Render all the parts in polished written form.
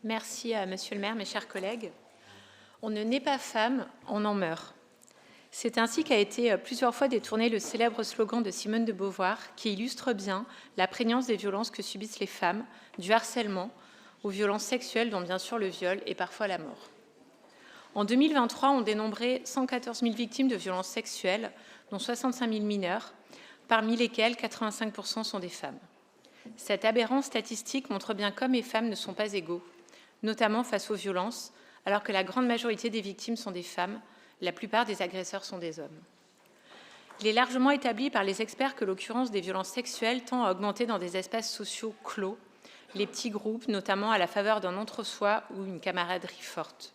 Merci à Monsieur le maire, mes chers collègues. On ne naît pas femme, on en meurt. C'est ainsi qu'a été plusieurs fois détourné le célèbre slogan de Simone de Beauvoir qui illustre bien la prégnance des violences que subissent les femmes, du harcèlement aux violences sexuelles dont bien sûr le viol et parfois la mort. En 2023, on dénombrait 114 000 victimes de violences sexuelles, dont 65 000 mineurs, parmi lesquels 85% sont des femmes. Cette aberrante statistique montre bien qu'hommes et femmes ne sont pas égaux, notamment face aux violences, alors que la grande majorité des victimes sont des femmes, la plupart des agresseurs sont des hommes. Il est largement établi par les experts que l'occurrence des violences sexuelles tend à augmenter dans des espaces sociaux clos, les petits groupes, notamment à la faveur d'un entre-soi ou une camaraderie forte.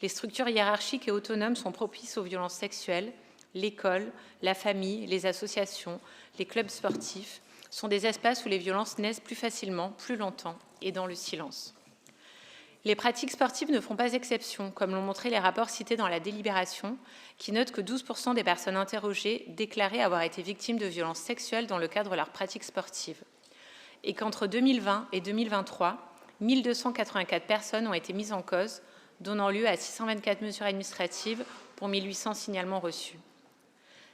Les structures hiérarchiques et autonomes sont propices aux violences sexuelles. L'école, la famille, les associations, les clubs sportifs sont des espaces où les violences naissent plus facilement, plus longtemps et dans le silence. Les pratiques sportives ne font pas exception, comme l'ont montré les rapports cités dans la délibération, qui notent que 12% des personnes interrogées déclaraient avoir été victimes de violences sexuelles dans le cadre de leurs pratiques sportives. Et qu'entre 2020 et 2023, 1284 personnes ont été mises en cause, donnant lieu à 624 mesures administratives pour 1800 signalements reçus.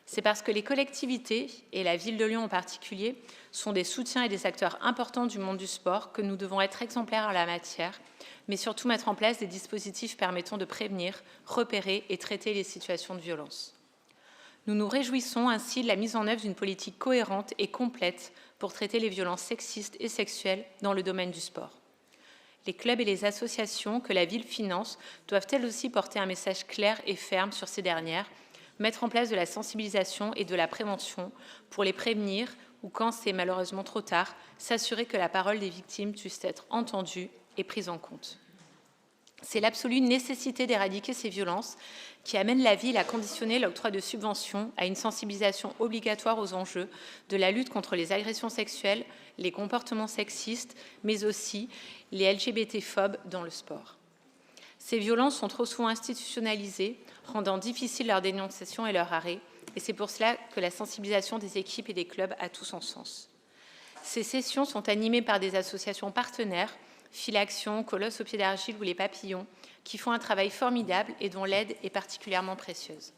C'est parce que les collectivités, et la ville de Lyon en particulier, sont des soutiens et des acteurs importants du monde du sport que nous devons être exemplaires en la matière, mais surtout mettre en place des dispositifs permettant de prévenir, repérer et traiter les situations de violence. Nous nous réjouissons ainsi de la mise en œuvre d'une politique cohérente et complète pour traiter les violences sexistes et sexuelles dans le domaine du sport. Les clubs et les associations que la ville finance doivent elles aussi porter un message clair et ferme sur ces dernières, mettre en place de la sensibilisation et de la prévention pour les prévenir ou, quand c'est malheureusement trop tard, s'assurer que la parole des victimes puisse être entendue et prise en compte. C'est l'absolue nécessité d'éradiquer ces violences qui amène la ville à conditionner l'octroi de subventions à une sensibilisation obligatoire aux enjeux de la lutte contre les agressions sexuelles, les comportements sexistes, mais aussi les LGBT-phobes dans le sport. Ces violences sont trop souvent institutionnalisées, rendant difficile leur dénonciation et leur arrêt, et c'est pour cela que la sensibilisation des équipes et des clubs a tout son sens. Ces sessions sont animées par des associations partenaires, Filaction, Colosse au pied d'argile ou les Papillons, qui font un travail formidable et dont l'aide est particulièrement précieuse.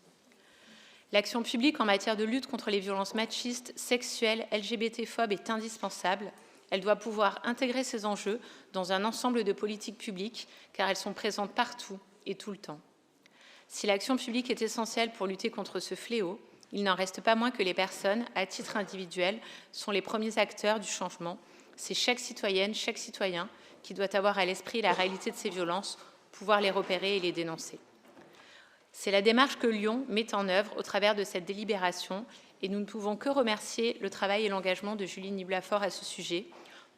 L'action publique en matière de lutte contre les violences machistes, sexuelles, LGBT-phobes est indispensable. Elle doit pouvoir intégrer ces enjeux dans un ensemble de politiques publiques, car elles sont présentes partout et tout le temps. Si l'action publique est essentielle pour lutter contre ce fléau, il n'en reste pas moins que les personnes, à titre individuel, sont les premiers acteurs du changement. C'est chaque citoyenne, chaque citoyen qui doit avoir à l'esprit la réalité de ces violences, pouvoir les repérer et les dénoncer. C'est la démarche que Lyon met en œuvre au travers de cette délibération et nous ne pouvons que remercier le travail et l'engagement de Julie Niblafort à ce sujet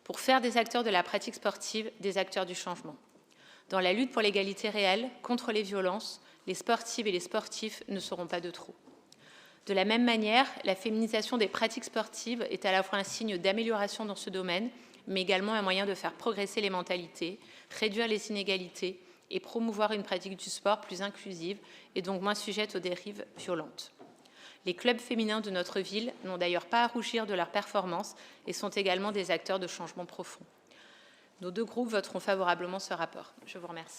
pour faire des acteurs de la pratique sportive des acteurs du changement. Dans la lutte pour l'égalité réelle, contre les violences, les sportives et les sportifs ne seront pas de trop. De la même manière, la féminisation des pratiques sportives est à la fois un signe d'amélioration dans ce domaine, mais également un moyen de faire progresser les mentalités, réduire les inégalités et promouvoir une pratique du sport plus inclusive et donc moins sujette aux dérives violentes. Les clubs féminins de notre ville n'ont d'ailleurs pas à rougir de leur performance et sont également des acteurs de changement profond. Nos deux groupes voteront favorablement ce rapport. Je vous remercie.